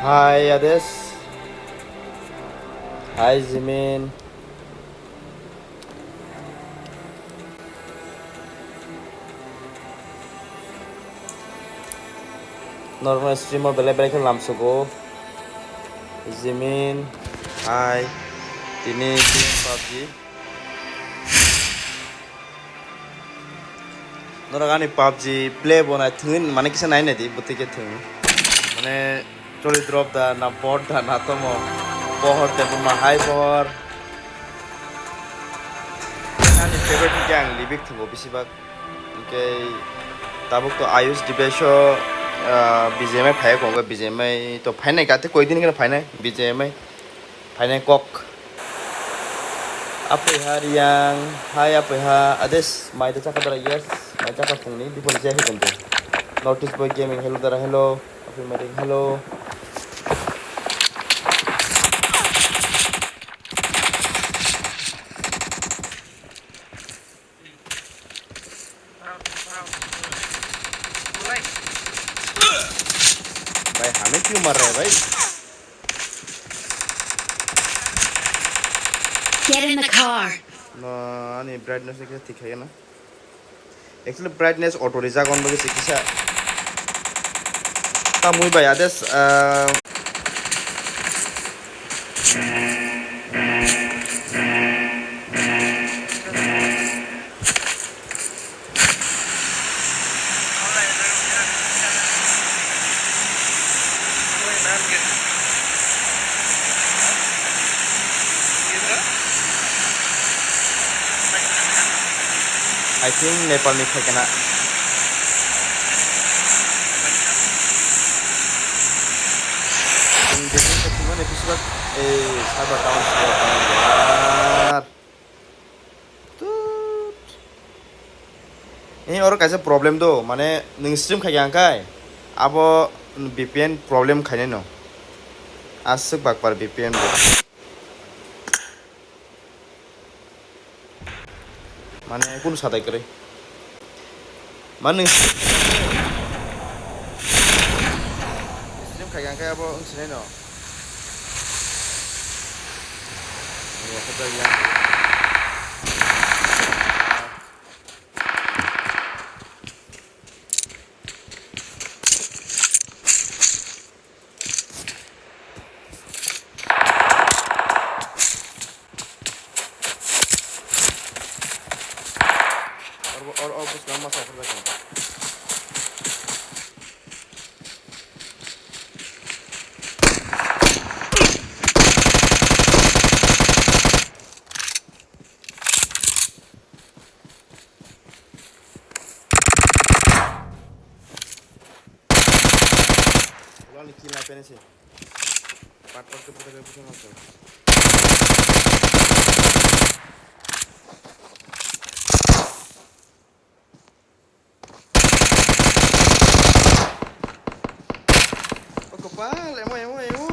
Hi Ades. Hi Jimin. Normal streamer bela-bela kan lamsuko. Jimin. Hi. Tini tim PUBG. Noragani PUBG play bona thun mane kisa nai nadi butike thun. Mane choli drop da na bot da na tomo. Pohor te ma hi pohor. Ani favorite gang libik thubo bisibak. Ke tabuk to Ayush Dibesho BGMI phai ko ga BGMI to phai nai ka te koi din ga phai nai BGMI phai nai kok apa yang hai apa ades mai ta chaka dara yes mai chaka phungni bipol je hi konde notice boy gaming hello dara hello apa mai hello भाई हमें क्यों मर रहे हैं भाई Get in the car. अनि brightness के ठीक है ना एक्चुअली ब्राइटनेस ऑटो रिजा कौन बगे सिकिसा ता मुई भाई आदेश I think Nepal ni khai kana ini देखो तो तुमने एपिसोड ए साइबर टाउन यार तो ini orang kaisa problem do mane ning stream khai yang kai abo VPN problem khai no asuk bakpar VPN bo mane kun sadai kare mane stream khai yang kai abo unsine no ya kata yang और कुछ काम मसा कर रखा Ulang ni kill apa ni sih? Part ke putar ke pusing masuk. Oh kepal, emo. Emo.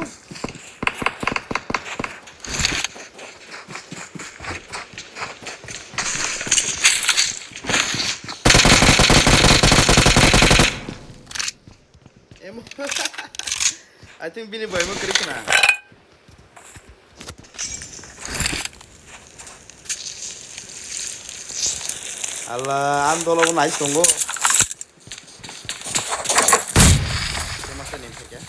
I think bini boy mo krik na. Allah, andolo ko nice tunggu. Masa nih ya.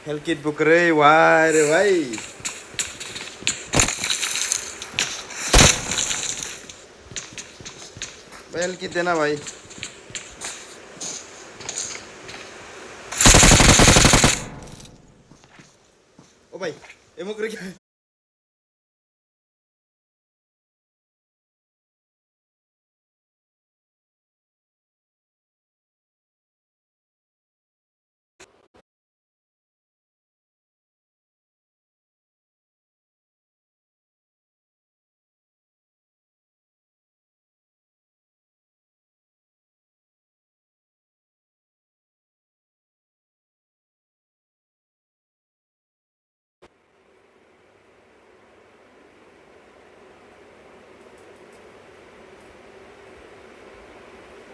Health kit book re, wah re भाई. Health kit देना भाई. bay em krik